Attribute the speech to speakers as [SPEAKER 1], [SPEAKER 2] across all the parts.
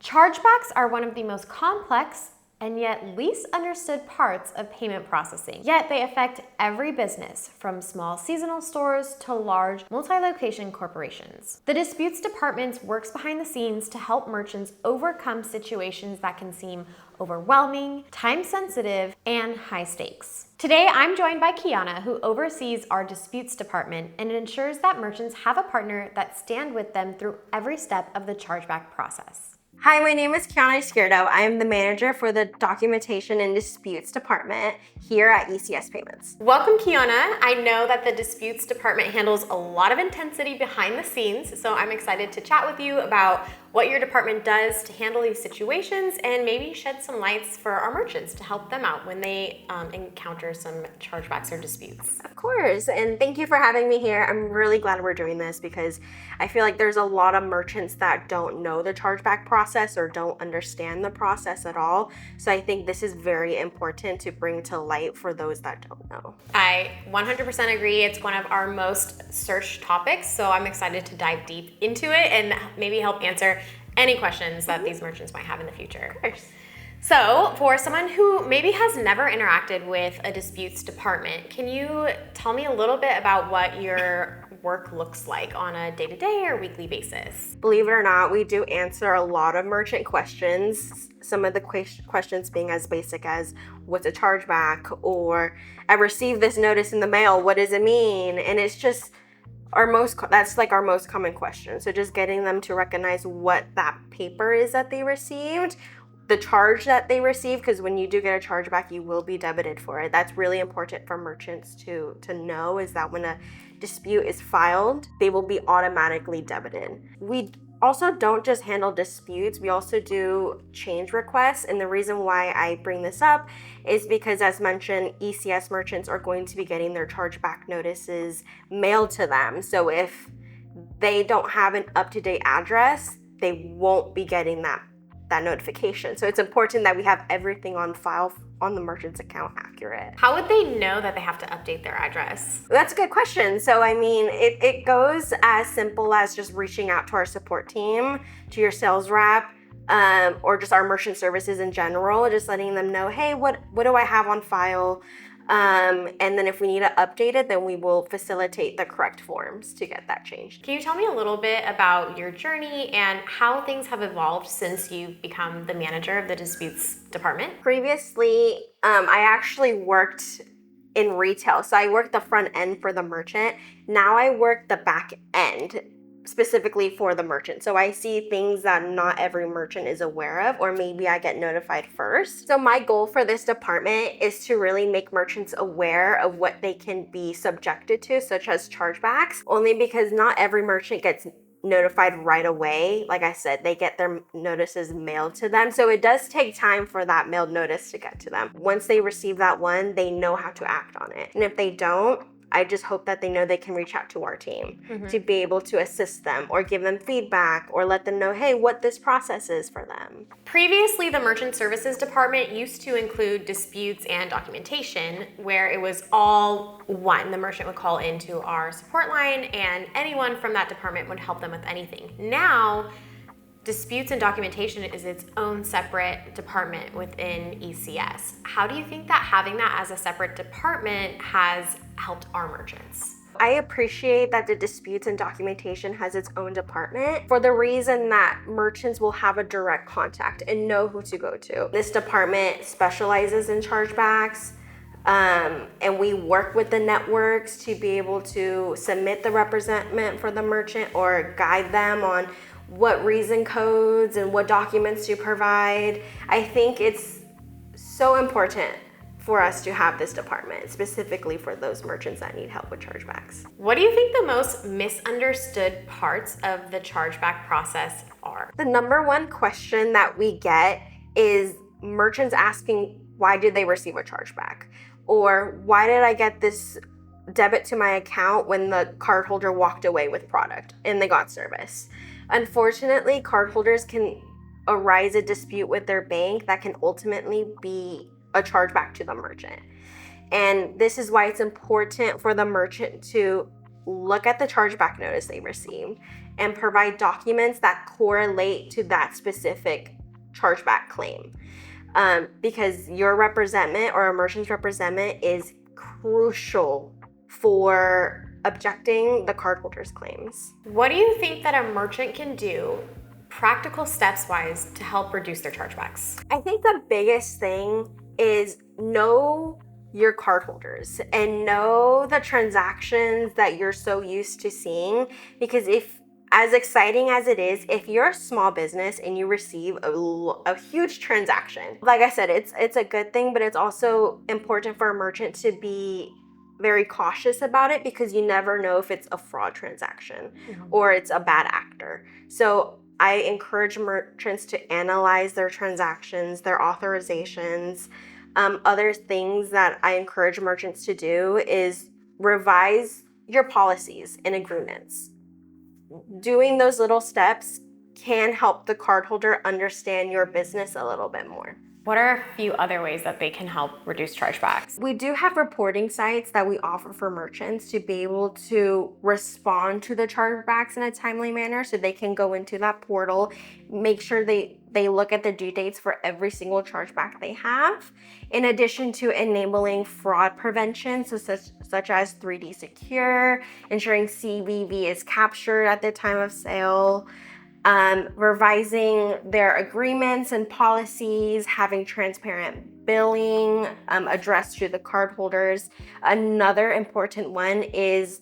[SPEAKER 1] Chargebacks are one of the most complex and yet least understood parts of payment processing. Yet they affect every business, from small seasonal stores to large multi-location corporations. The disputes department works behind the scenes to help merchants overcome situations that can seem overwhelming, time-sensitive, and high stakes. Today, I'm joined by Kiana, who oversees our disputes department and ensures that merchants have a partner that stands with them through every step of the chargeback process.
[SPEAKER 2] Hi, my name is Kiana Izquierdo. I am the manager for the Documentation and Disputes Department here at ECS Payments.
[SPEAKER 1] Welcome, Kiana. I know that the Disputes Department handles a lot of intensity behind the scenes, so I'm excited to chat with you about what your department does to handle these situations and maybe shed some lights for our merchants to help them out when they encounter some chargebacks or disputes.
[SPEAKER 2] Of course, and thank you for having me here. I'm really glad we're doing this because I feel like there's a lot of merchants that don't know the chargeback process or don't understand the process at all. So I think this is very important to bring to light for those that don't know.
[SPEAKER 1] I 100% agree. It's one of our most searched topics, so I'm excited to dive deep into it and maybe help answer any questions that these merchants might have in the future.
[SPEAKER 2] Of course.
[SPEAKER 1] So for someone who maybe has never interacted with a disputes department, can you tell me a little bit about what your work looks like on a day-to-day or weekly basis?
[SPEAKER 2] Believe it or not, we do answer a lot of merchant questions. Some of the questions being as basic as what's a chargeback, or I received this notice in the mail, what does it mean? And it's just that's like our most common question. So just getting them to recognize what that paper is that they received, the charge that they received, because when you do get a chargeback, you will be debited for it. That's really important for merchants to know, is that when a dispute is filed, they will be automatically debited. We also don't just handle disputes, we also do change requests. And the reason why I bring this up is because, as mentioned, ECS merchants are going to be getting their chargeback notices mailed to them. So if they don't have an up-to-date address, they won't be getting that notification. So it's important that we have everything on file on the merchant's account accurate.
[SPEAKER 1] How would they know that they have to update their address?
[SPEAKER 2] That's a good question. So I mean, it goes as simple as just reaching out to our support team, to your sales rep, or just our merchant services in general, just letting them know, hey, what do I have on file? And then if we need to update it, then we will facilitate the correct forms to get that changed.
[SPEAKER 1] Can you tell me a little bit about your journey and how things have evolved since you've become the manager of the disputes department?
[SPEAKER 2] Previously, I actually worked in retail. So I worked the front end for the merchant. Now I work the back end, specifically for the merchant. So I see things that not every merchant is aware of, or maybe I get notified first. So my goal for this department is to really make merchants aware of what they can be subjected to, such as chargebacks, only because not every merchant gets notified right away. Like I said, they get their notices mailed to them. So it does take time for that mailed notice to get to them. Once they receive that one, they know how to act on it. And if they don't, I just hope that they know they can reach out to our team to be able to assist them or give them feedback or let them know, hey, what this process is for them.
[SPEAKER 1] Previously, the Merchant Services Department used to include disputes and documentation, where it was all one. The merchant would call into our support line and anyone from that department would help them with anything. Now, disputes and documentation is its own separate department within ECS. How do you think that having that as a separate department has helped our merchants?
[SPEAKER 2] I appreciate that the disputes and documentation has its own department for the reason that merchants will have a direct contact and know who to go to. This department specializes in chargebacks, and we work with the networks to be able to submit the representment for the merchant or guide them on what reason codes and what documents to provide. I think it's so important for us to have this department, specifically for those merchants that need help with chargebacks.
[SPEAKER 1] What do you think the most misunderstood parts of the chargeback process are?
[SPEAKER 2] The number one question that we get is merchants asking, why did they receive a chargeback? Or why did I get this debit to my account when the cardholder walked away with product and they got service? Unfortunately, cardholders can arise a dispute with their bank that can ultimately be a chargeback to the merchant. And this is why it's important for the merchant to look at the chargeback notice they received and provide documents that correlate to that specific chargeback claim. Because your representment or a merchant's representment is crucial for objecting the cardholder's claims.
[SPEAKER 1] What do you think that a merchant can do, practical steps wise, to help reduce their chargebacks?
[SPEAKER 2] I think the biggest thing is know your cardholders and know the transactions that you're so used to seeing. Because if, as exciting as it is, if you're a small business and you receive a huge transaction, like I said, it's a good thing, but it's also important for a merchant to be very cautious about it, because you never know if it's a fraud transaction or it's a bad actor. So I encourage merchants to analyze their transactions, their authorizations. Other things that I encourage merchants to do is revise your policies and agreements. Doing those little steps can help the cardholder understand your business a little bit more.
[SPEAKER 1] What are a few other ways that they can help reduce chargebacks?
[SPEAKER 2] We do have reporting sites that we offer for merchants to be able to respond to the chargebacks in a timely manner, so they can go into that portal, make sure they look at the due dates for every single chargeback they have, in addition to enabling fraud prevention, so such as 3D Secure, ensuring CVV is captured at the time of sale, revising their agreements and policies, having transparent billing addressed to the cardholders. Another important one is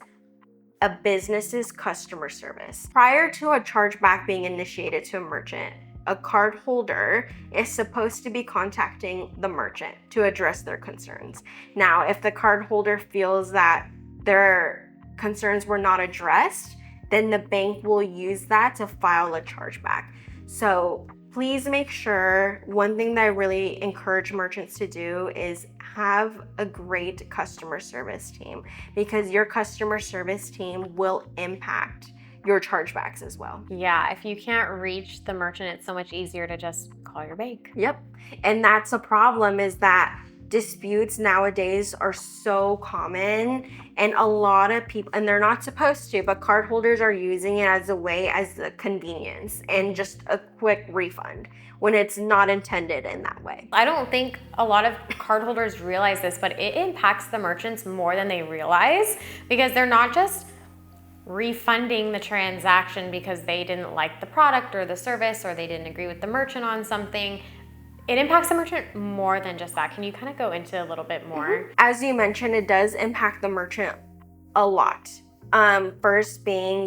[SPEAKER 2] a business's customer service. Prior to a chargeback being initiated to a merchant, a cardholder is supposed to be contacting the merchant to address their concerns. Now, if the cardholder feels that their concerns were not addressed, then the bank will use that to file a chargeback. So please make sure, one thing that I really encourage merchants to do is have a great customer service team, because your customer service team will impact your chargebacks as well.
[SPEAKER 1] Yeah, if you can't reach the merchant, it's so much easier to just call your bank.
[SPEAKER 2] Yep. And that's a problem, is that disputes nowadays are so common, and a lot of people, and they're not supposed to, but cardholders are using it as a way, as a convenience and just a quick refund, when it's not intended in that way.
[SPEAKER 1] I don't think a lot of cardholders realize this, but it impacts the merchants more than they realize, because they're not just refunding the transaction because they didn't like the product or the service, or they didn't agree with the merchant on something. It impacts the merchant more than just that. Can you kind of go into a little bit more?
[SPEAKER 2] As you mentioned, it does impact the merchant a lot. First being,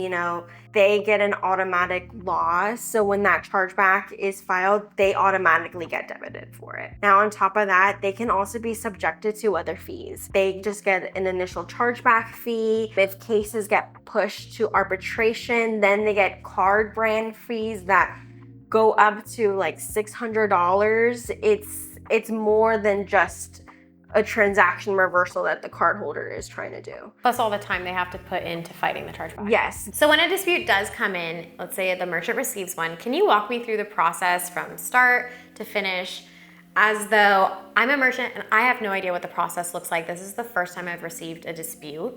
[SPEAKER 2] they get an automatic loss. So when that chargeback is filed, they automatically get debited for it. Now, on top of that, they can also be subjected to other fees. They just get an initial chargeback fee. If cases get pushed to arbitration, then they get card brand fees that go up to like $600. It's more than just a transaction reversal that the cardholder is trying to do.
[SPEAKER 1] Plus all the time they have to put into fighting the chargeback.
[SPEAKER 2] Yes.
[SPEAKER 1] So when a dispute does come in, let's say the merchant receives one, can you walk me through the process from start to finish, as though I'm a merchant and I have no idea what the process looks like? This is the first time I've received a dispute,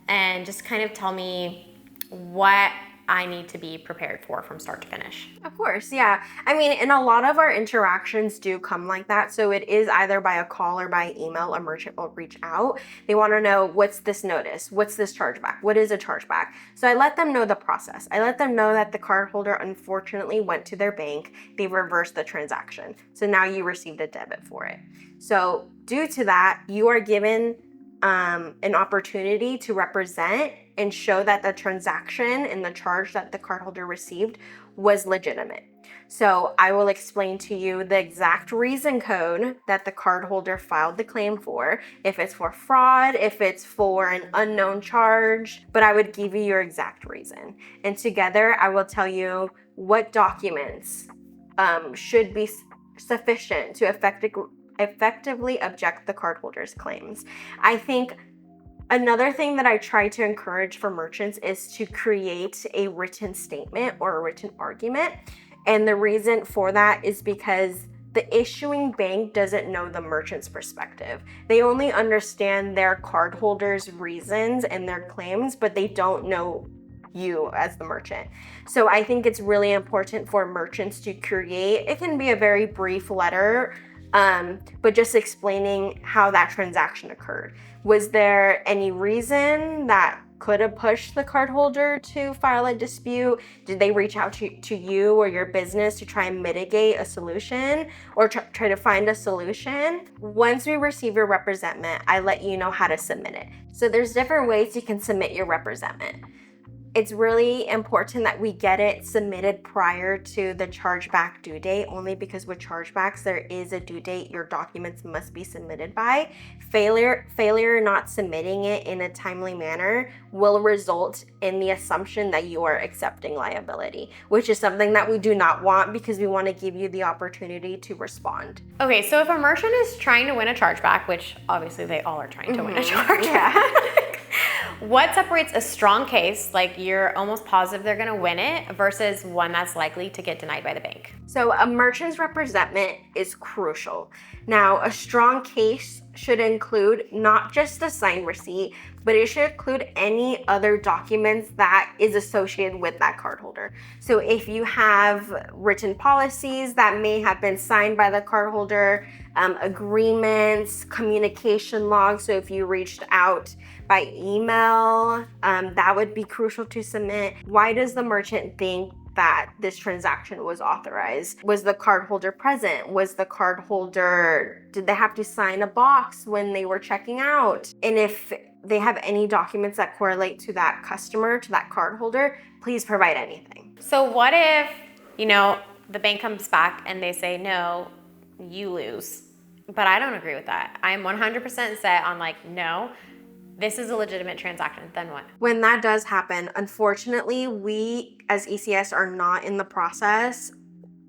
[SPEAKER 1] and just kind of tell me what I need to be prepared for from start to finish.
[SPEAKER 2] Of course, yeah. I mean, and a lot of our interactions do come like that. So it is either by a call or by email. A merchant will reach out. They want to know, what's this notice? What's this chargeback? What is a chargeback? So I let them know the process. I let them know that the cardholder unfortunately went to their bank. They reversed the transaction. So now you received a debit for it. So due to that, you are given an opportunity to represent and show that the transaction and the charge that the cardholder received was legitimate. So I will explain to you the exact reason code that the cardholder filed the claim for, if it's for fraud, if it's for an unknown charge, but I would give you your exact reason. And together I will tell you what documents should be sufficient to effectively object the cardholder's claims. I think another thing that I try to encourage for merchants is to create a written statement or a written argument. And the reason for that is because the issuing bank doesn't know the merchant's perspective. They only understand their cardholder's reasons and their claims, but they don't know you as the merchant. So I think it's really important for merchants to create, it can be a very brief letter, but just explaining how that transaction occurred. Was there any reason that could have pushed the cardholder to file a dispute? Did they reach out to you or your business to try and mitigate a solution or try to find a solution? Once we receive your representment, I let you know how to submit it. So there's different ways you can submit your representment. It's really important that we get it submitted prior to the chargeback due date, only because with chargebacks, there is a due date your documents must be submitted by. Failure not submitting it in a timely manner will result in the assumption that you are accepting liability, which is something that we do not want because we want to give you the opportunity to respond.
[SPEAKER 1] Okay, so if a merchant is trying to win a chargeback, which obviously they all are trying to win a chargeback, what separates a strong case, like you're almost positive they're gonna win it, versus one that's likely to get denied by the bank?
[SPEAKER 2] So a merchant's representment is crucial. Now, a strong case should include not just the signed receipt, but it should include any other documents that is associated with that cardholder. So if you have written policies that may have been signed by the cardholder, agreements, communication logs, so if you reached out by email, that would be crucial to submit. Why does the merchant think that this transaction was authorized? Was the cardholder present? Was the cardholder, did they have to sign a box when they were checking out? And if they have any documents that correlate to that customer, to that cardholder, please provide anything.
[SPEAKER 1] So what if, the bank comes back and they say, no, you lose. But I don't agree with that. I'm 100% set on no, this is a legitimate transaction. Then what?
[SPEAKER 2] When that does happen, unfortunately, we as ECS are not in the process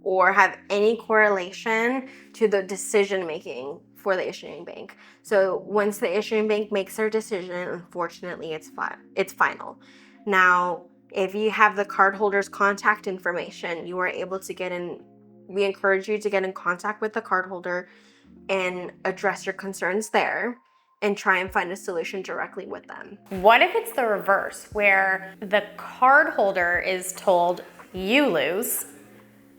[SPEAKER 2] or have any correlation to the decision making for the issuing bank. So once the issuing bank makes their decision, unfortunately, it's final. Now, if you have the cardholder's contact information, you are able to get in. We encourage you to get in contact with the cardholder and address your concerns there and try and find a solution directly with them.
[SPEAKER 1] What if it's the reverse, where the cardholder is told you lose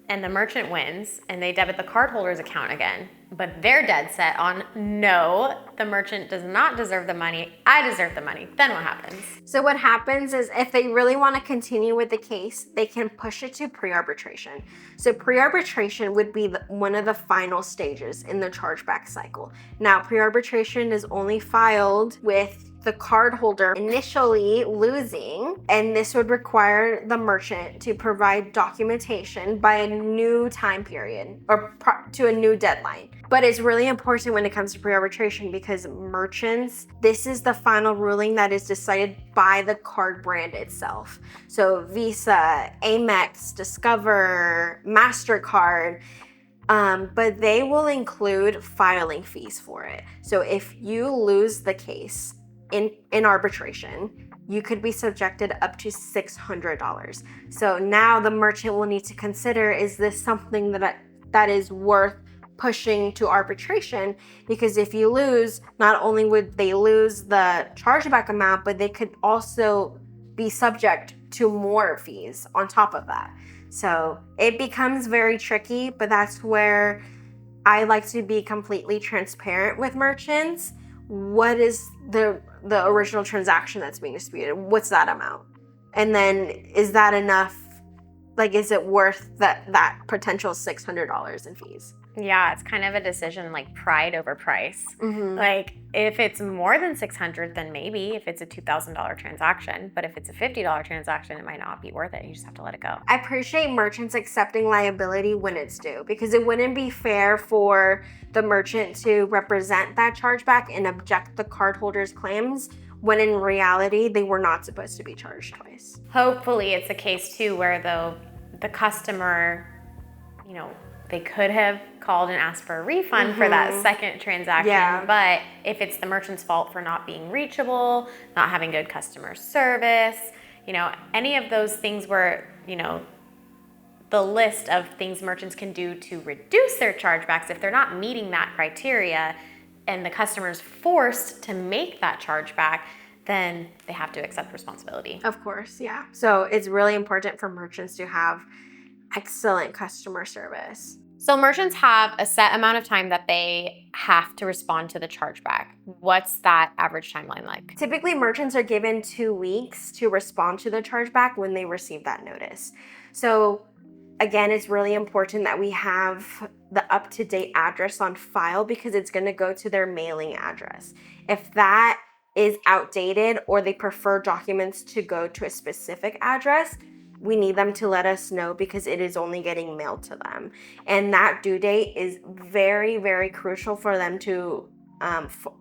[SPEAKER 1] and the merchant wins and they debit the cardholder's account again, but they're dead set on, no, the merchant does not deserve the money, I deserve the money? Then what happens?
[SPEAKER 2] So what happens is if they really want to continue with the case, they can push it to pre-arbitration. So pre-arbitration would be one of the final stages in the chargeback cycle. Now, pre-arbitration is only filed with the cardholder initially losing, and this would require the merchant to provide documentation by a new time period or to a new deadline. But it's really important when it comes to pre-arbitration because merchants, this is the final ruling that is decided by the card brand itself. So Visa, Amex, Discover, MasterCard, but they will include filing fees for it. So if you lose the case in arbitration, you could be subjected up to $600. So now the merchant will need to consider, is this something that is worth pushing to arbitration? Because if you lose, not only would they lose the chargeback amount, but they could also be subject to more fees on top of that. So it becomes very tricky, but that's where I like to be completely transparent with merchants. What is the original transaction that's being disputed? What's that amount? And then is that enough? Is it worth that potential $600 in fees?
[SPEAKER 1] Yeah, it's kind of a decision pride over price.
[SPEAKER 2] Mm-hmm.
[SPEAKER 1] If it's more than $600, then maybe if it's a $2,000 transaction, but if it's a $50 transaction, it might not be worth it. You just have to let it go.
[SPEAKER 2] I appreciate merchants accepting liability when it's due, because it wouldn't be fair for the merchant to represent that chargeback and object the cardholder's claims when in reality, they were not supposed to be charged twice.
[SPEAKER 1] Hopefully it's a case too where the customer, they could have called and asked for a refund for that second transaction.
[SPEAKER 2] Yeah.
[SPEAKER 1] But if it's the merchant's fault for not being reachable, not having good customer service, any of those things where, the list of things merchants can do to reduce their chargebacks, if they're not meeting that criteria and the customer's forced to make that chargeback, then they have to accept responsibility.
[SPEAKER 2] Of course, yeah. So it's really important for merchants to have excellent customer service.
[SPEAKER 1] So merchants have a set amount of time that they have to respond to the chargeback. What's that average timeline like?
[SPEAKER 2] Typically, merchants are given 2 weeks to respond to the chargeback when they receive that notice. So again, it's really important that we have the up-to-date address on file because it's going to go to their mailing address. If that is outdated or they prefer documents to go to a specific address, we need them to let us know because it is only getting mailed to them. And that due date is very, very crucial for them to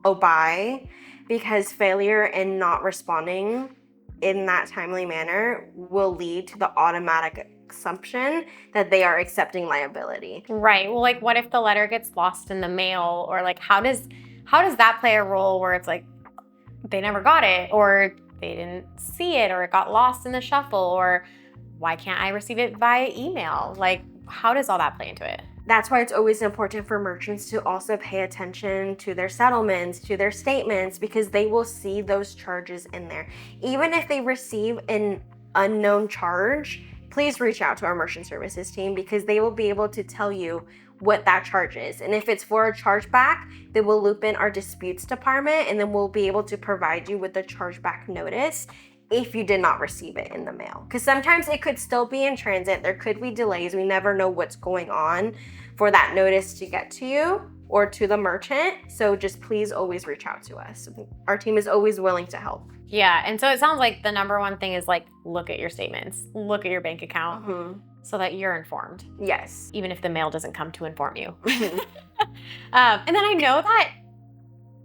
[SPEAKER 2] obey, because failure in not responding in that timely manner will lead to the automatic assumption that they are accepting liability.
[SPEAKER 1] Right. Well, like what if the letter gets lost in the mail, or like how does that play a role where it's like they never got it, or they didn't see it, or it got lost in the shuffle, or why can't I receive it via email? Like, how does all that play into it?
[SPEAKER 2] That's why it's always important for merchants to also pay attention to their settlements, to their statements, because they will see those charges in there. Even if they receive an unknown charge, please reach out to our merchant services team because they will be able to tell you what that charge is. And if it's for a chargeback, they will loop in our disputes department, and then we'll be able to provide you with the chargeback notice if you did not receive it in the mail. Because sometimes it could still be in transit. There could be delays. We never know what's going on for that notice to get to you or to the merchant. So just please always reach out to us. Our team is always willing to help.
[SPEAKER 1] Yeah. And so it sounds like the number one thing is like, look at your statements, look at your bank account so that you're informed.
[SPEAKER 2] Yes.
[SPEAKER 1] Even if the mail doesn't come to inform you. And then I know that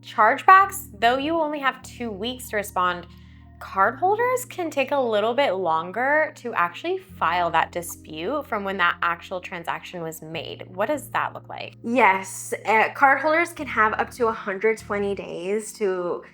[SPEAKER 1] chargebacks, though you only have 2 weeks to respond, cardholders can take a little bit longer to actually file that dispute from when that actual transaction was made. What does that look like?
[SPEAKER 2] Yes, cardholders can have up to 120 days to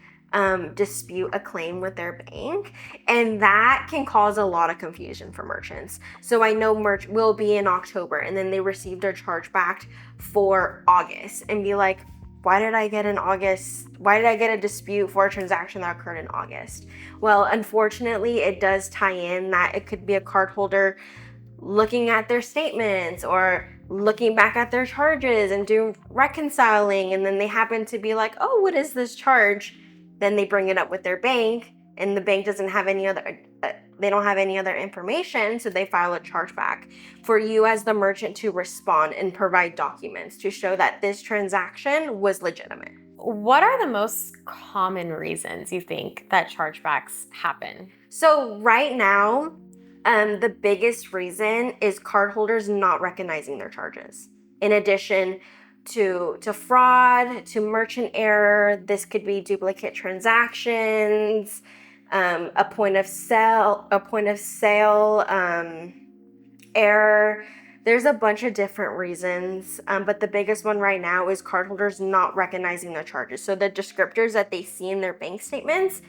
[SPEAKER 2] dispute a claim with their bank, and that can cause a lot of confusion for merchants. So I know merch will be in October and then they received their chargeback for August and be like, why did I get a dispute for a transaction that occurred in August? Well, unfortunately, it does tie in that it could be a cardholder looking at their statements or looking back at their charges and doing reconciling, and then they happen to be like, oh, what is this charge? Then they bring it up with their bank, and the bank doesn't have any other they don't have any other information, so they file a chargeback for you as the merchant to respond and provide documents to show that this transaction was legitimate.
[SPEAKER 1] What are the most common reasons you think that chargebacks happen?
[SPEAKER 2] So right now, the biggest reason is cardholders not recognizing their charges. In addition to fraud, to merchant error, this could be duplicate transactions, a point of sale error. There's a bunch of different reasons, but the biggest one right now is cardholders not recognizing their charges. So the descriptors that they see in their bank statements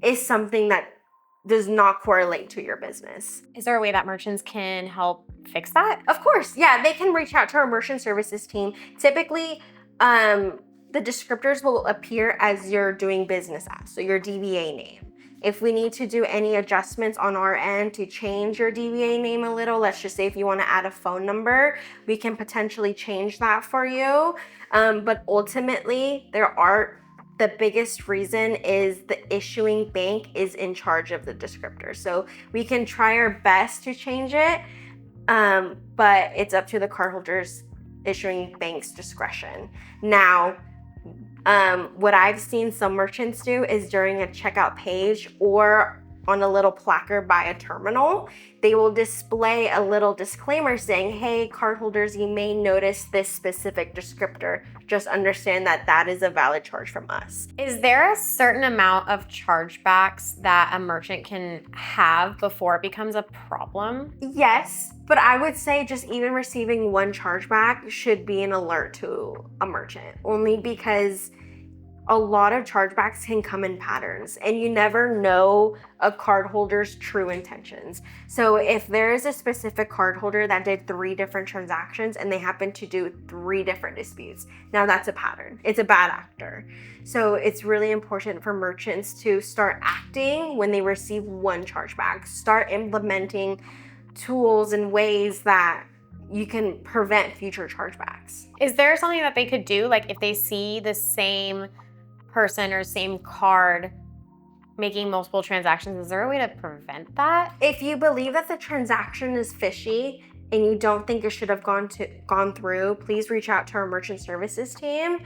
[SPEAKER 2] is something that does not correlate to your business.
[SPEAKER 1] Is there a way that merchants can help fix that?
[SPEAKER 2] Of course, yeah, they can reach out to our merchant services team. Typically, the descriptors will appear as you're doing business as, so your DBA name. If we need to do any adjustments on our end to change your DBA name a little, let's just say if you want to add a phone number, we can potentially change that for you. But ultimately, the biggest reason is the issuing bank is in charge of the descriptor. So we can try our best to change it, but it's up to the cardholder's issuing bank's discretion. Now, what I've seen some merchants do is during a checkout page or on a little placard by a terminal, they will display a little disclaimer saying, hey, cardholders, you may notice this specific descriptor. Just understand that that is a valid charge from us.
[SPEAKER 1] Is there a certain amount of chargebacks that a merchant can have before it becomes a problem?
[SPEAKER 2] Yes, but I would say just even receiving one chargeback should be an alert to a merchant, only because a lot of chargebacks can come in patterns, and you never know a cardholder's true intentions. So if there is a specific cardholder that did 3 different transactions and they happen to do 3 different disputes, now that's a pattern. It's a bad actor. So it's really important for merchants to start acting when they receive one chargeback. Start implementing tools and ways that you can prevent future chargebacks.
[SPEAKER 1] Is there something that they could do? Like if they see the same person or same card making multiple transactions, is there a way to prevent that?
[SPEAKER 2] If you believe that the transaction is fishy and you don't think it should have gone through, please reach out to our merchant services team,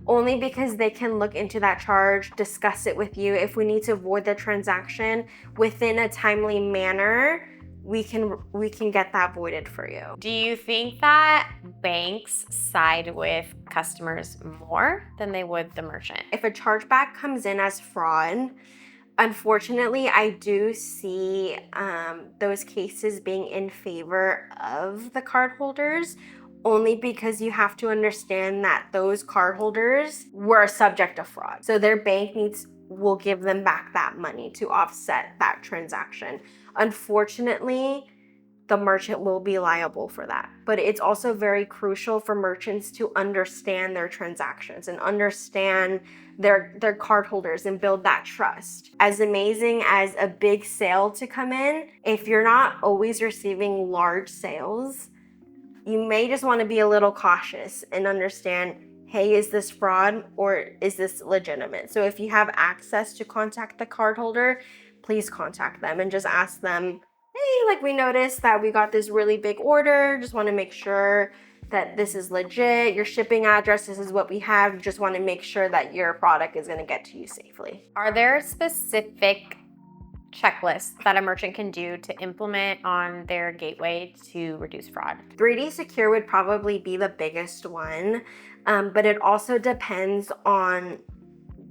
[SPEAKER 2] only because they can look into that charge, discuss it with you. If we need to avoid the transaction within a timely manner, we can get that voided for you.
[SPEAKER 1] Do you think that banks side with customers more than they would the merchant?
[SPEAKER 2] If a chargeback comes in as fraud, unfortunately, I do see those cases being in favor of the cardholders, only because you have to understand that those cardholders were a subject of fraud. So their bank will give them back that money to offset that transaction. Unfortunately, the merchant will be liable for that. But it's also very crucial for merchants to understand their transactions and understand their cardholders and build that trust. As amazing as a big sale to come in, if you're not always receiving large sales, you may just want to be a little cautious and understand, hey, is this fraud or is this legitimate? So if you have access to contact the cardholder, please contact them and just ask them, hey, like we noticed that we got this really big order. Just want to make sure that this is legit. Your shipping address, this is what we have. Just want to make sure that your product is going to get to you safely.
[SPEAKER 1] Are there specific checklists that a merchant can do to implement on their gateway to reduce fraud?
[SPEAKER 2] 3D Secure would probably be the biggest one, but it also depends on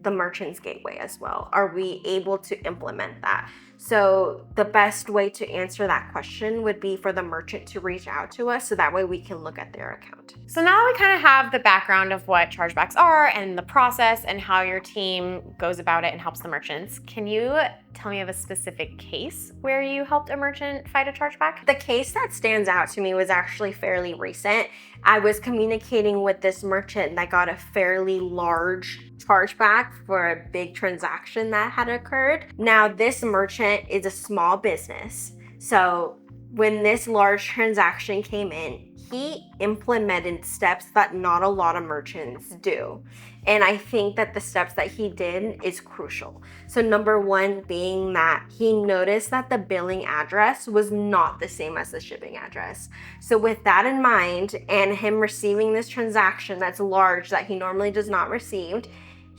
[SPEAKER 2] the merchant's gateway as well. Are we able to implement that? So the best way to answer that question would be for the merchant to reach out to us, so that way we can look at their account.
[SPEAKER 1] So now we kind of have the background of what chargebacks are and the process and how your team goes about it and helps the merchants. Can you tell me of a specific case where you helped a merchant fight a chargeback?
[SPEAKER 2] The case that stands out to me was actually fairly recent. I was communicating with this merchant that got a fairly large chargeback for a big transaction that had occurred. Now, this merchant is a small business. So when this large transaction came in, he implemented steps that not a lot of merchants do. And I think that the steps that he did is crucial. So number one being that he noticed that the billing address was not the same as the shipping address. So with that in mind, and him receiving this transaction that's large that he normally does not receive,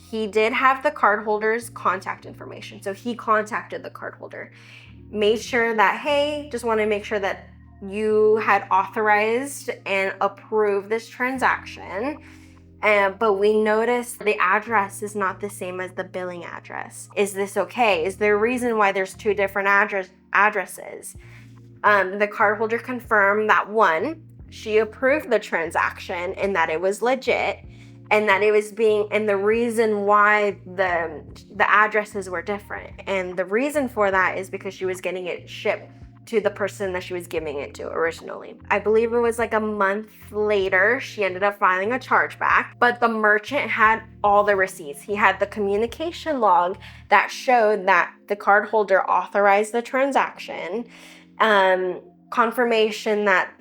[SPEAKER 2] he did have the cardholder's contact information. So he contacted the cardholder, made sure that, hey, just want to make sure that you had authorized and approved this transaction. But we noticed the address is not the same as the billing address. Is this okay? Is there a reason why there's 2 different addresses? The cardholder confirmed that 1, she approved the transaction and that it was legit, and that it was and the reason why the addresses were different. And the reason for that is because she was getting it shipped to the person that she was giving it to originally. I believe it was like a month later, she ended up filing a chargeback, but the merchant had all the receipts. He had the communication log that showed that the cardholder authorized the transaction, confirmation that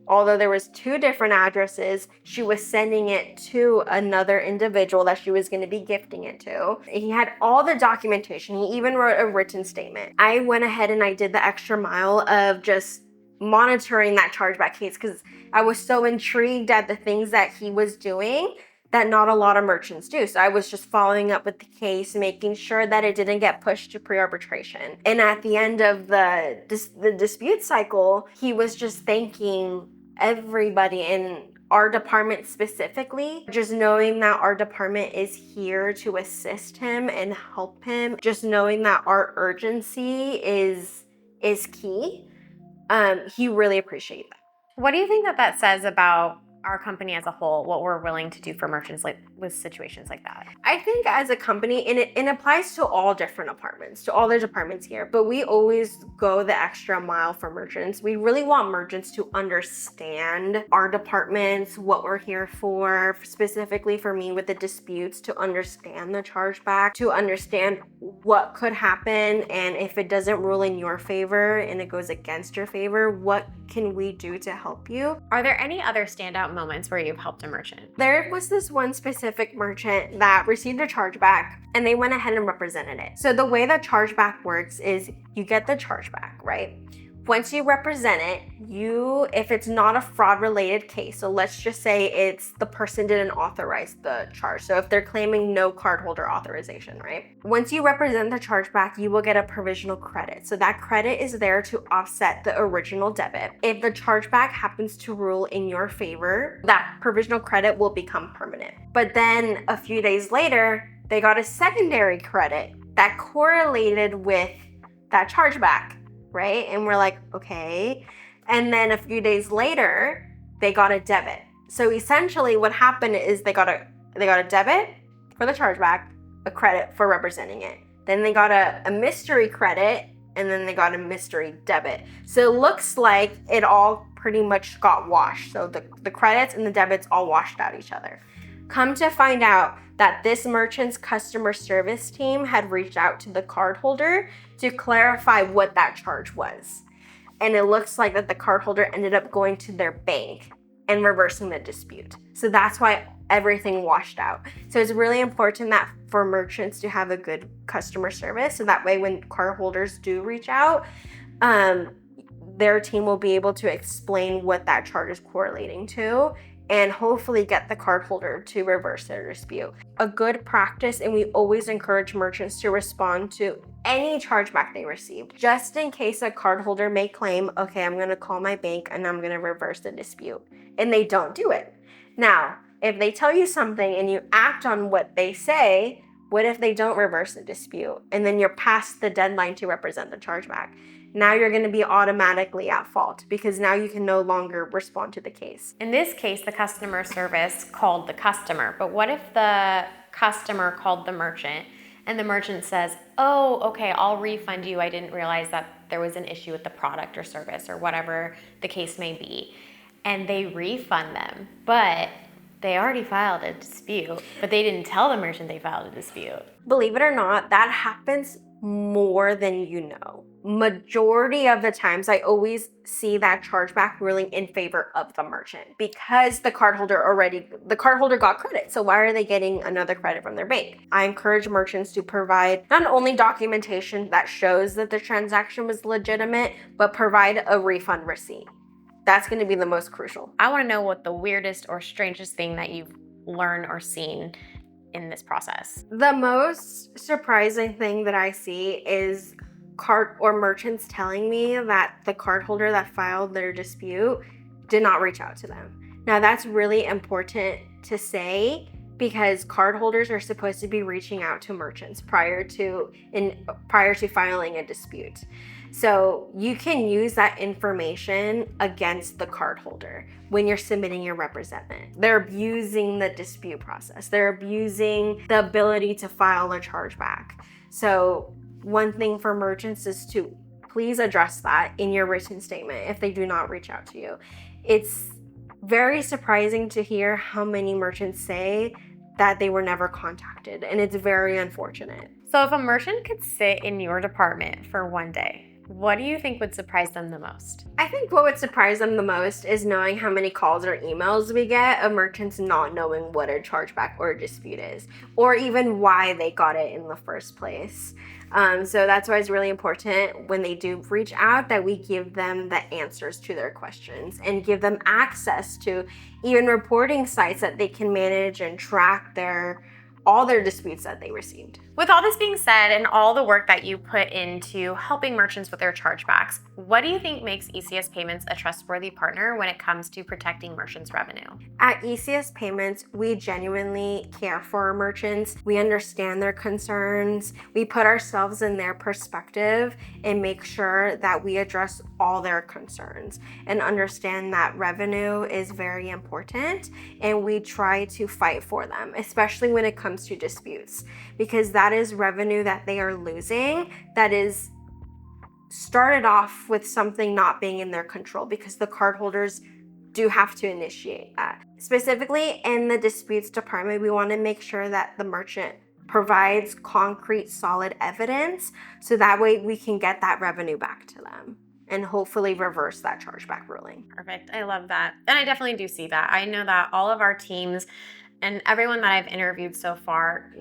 [SPEAKER 2] although there was 2 different addresses, she was sending it to another individual that she was going to be gifting it to. He had all the documentation. He even wrote a written statement. I went ahead and I did the extra mile of just monitoring that chargeback case because I was so intrigued at the things that he was doing that not a lot of merchants do. So I was just following up with the case, making sure that it didn't get pushed to pre-arbitration. And at the end of the dispute cycle, he was just thanking everybody in our department specifically, just knowing that our department is here to assist him and help him, just knowing that our urgency is key. He really appreciated that.
[SPEAKER 1] What do you think that says about our company as a whole, what we're willing to do for merchants like with situations like that?
[SPEAKER 2] I think as a company, and it applies to all different departments, to all the departments here, but we always go the extra mile for merchants. We really want merchants to understand our departments, what we're here for, specifically for me with the disputes, to understand the chargeback, to understand what could happen, and if it doesn't rule in your favor and it goes against your favor, what can we do to help you?
[SPEAKER 1] Are there any other standout moments where you've helped a merchant?
[SPEAKER 2] There was this one specific merchant that received a chargeback and they went ahead and represented it. So the way that chargeback works is you get the chargeback, right? Once you represent it, if it's not a fraud related case, so let's just say it's the person didn't authorize the charge. So if they're claiming no cardholder authorization, right? Once you represent the chargeback, you will get a provisional credit. So that credit is there to offset the original debit. If the chargeback happens to rule in your favor, that provisional credit will become permanent. But then a few days later, they got a secondary credit that correlated with that chargeback. Right? And we're like, okay. And then a few days later, they got a debit. So essentially what happened is they got a debit for the chargeback, a credit for representing it. Then they got a mystery credit, and then they got a mystery debit. So it looks like it all pretty much got washed. So the credits and the debits all washed out each other. Come to find out that this merchant's customer service team had reached out to the cardholder to clarify what that charge was. And it looks like that the cardholder ended up going to their bank and reversing the dispute. So that's why everything washed out. So it's really important that for merchants to have a good customer service. So that way when cardholders do reach out, their team will be able to explain what that charge is correlating to and hopefully get the cardholder to reverse their dispute. A good practice, and we always encourage merchants to respond to any chargeback they received, just in case a cardholder may claim, okay, I'm gonna call my bank and I'm gonna reverse the dispute, and they don't do it. Now, if they tell you something and you act on what they say, what if they don't reverse the dispute? And then you're past the deadline to represent the chargeback. Now you're going to be automatically at fault because now you can no longer respond to the case.
[SPEAKER 1] In this case, the customer service called the customer, but what if the customer called the merchant and the merchant says, oh, okay, I'll refund you. I didn't realize that there was an issue with the product or service or whatever the case may be. And they refund them, but they already filed a dispute, but they didn't tell the merchant they filed a dispute.
[SPEAKER 2] Believe it or not, that happens more than you know. Majority of the times, I always see that chargeback ruling in favor of the merchant because the cardholder got credit. So why are they getting another credit from their bank? I encourage merchants to provide not only documentation that shows that the transaction was legitimate, but provide a refund receipt. That's going to be the most crucial.
[SPEAKER 1] I want to know what the weirdest or strangest thing that you've learned or seen in this process.
[SPEAKER 2] The most surprising thing that I see is merchants telling me that the cardholder that filed their dispute did not reach out to them. Now that's really important to say because cardholders are supposed to be reaching out to merchants prior to filing a dispute. So you can use that information against the cardholder when you're submitting your representment. They're abusing the dispute process. They're abusing the ability to file a chargeback. So one thing for merchants is to please address that in your written statement if they do not reach out to you. It's very surprising to hear how many merchants say that they were never contacted, and it's very unfortunate.
[SPEAKER 1] So if a merchant could sit in your department for one day, what do you think would surprise them the most?
[SPEAKER 2] I think what would surprise them the most is knowing how many calls or emails we get of merchants not knowing what a chargeback or a dispute is, or even why they got it in the first place. So that's why it's really important when they do reach out that we give them the answers to their questions and give them access to even reporting sites that they can manage and track their all their disputes that they received.
[SPEAKER 1] With all this being said and all the work that you put into helping merchants with their chargebacks, what do you think makes ECS Payments a trustworthy partner when it comes to protecting merchants' revenue?
[SPEAKER 2] At ECS Payments, we genuinely care for our merchants. We understand their concerns. We put ourselves in their perspective and make sure that we address all their concerns and understand that revenue is very important, and we try to fight for them, especially when it comes to disputes, because that is revenue that they are losing that is started off with something not being in their control, because the cardholders do have to initiate that. Specifically in the disputes department, we want to make sure that the merchant provides concrete, solid evidence so that way we can get that revenue back to them and hopefully reverse that chargeback ruling.
[SPEAKER 1] Perfect. I love that. And I definitely do see that. I know that all of our teams and everyone that I've interviewed so far,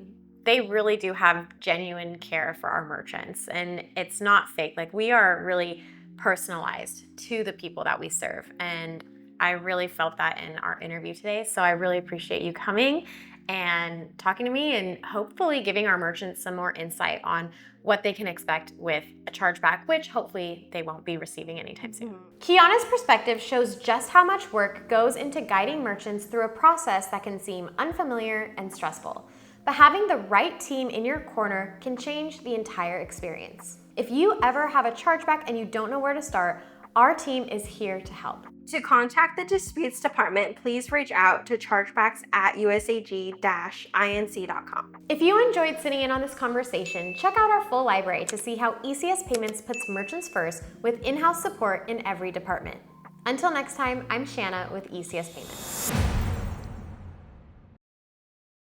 [SPEAKER 1] they really do have genuine care for our merchants, and it's not fake. Like, we are really personalized to the people that we serve, and I really felt that in our interview today. So I really appreciate you coming and talking to me and hopefully giving our merchants some more insight on what they can expect with a chargeback, which hopefully they won't be receiving anytime soon. Kiana's perspective shows just how much work goes into guiding merchants through a process that can seem unfamiliar and stressful. But having the right team in your corner can change the entire experience. If you ever have a chargeback and you don't know where to start, our team is here to help.
[SPEAKER 2] To contact the disputes department, please reach out to chargebacks@usag-inc.com.
[SPEAKER 1] If you enjoyed sitting in on this conversation, check out our full library to see how ECS Payments puts merchants first with in-house support in every department. Until next time, I'm Shanna with ECS Payments.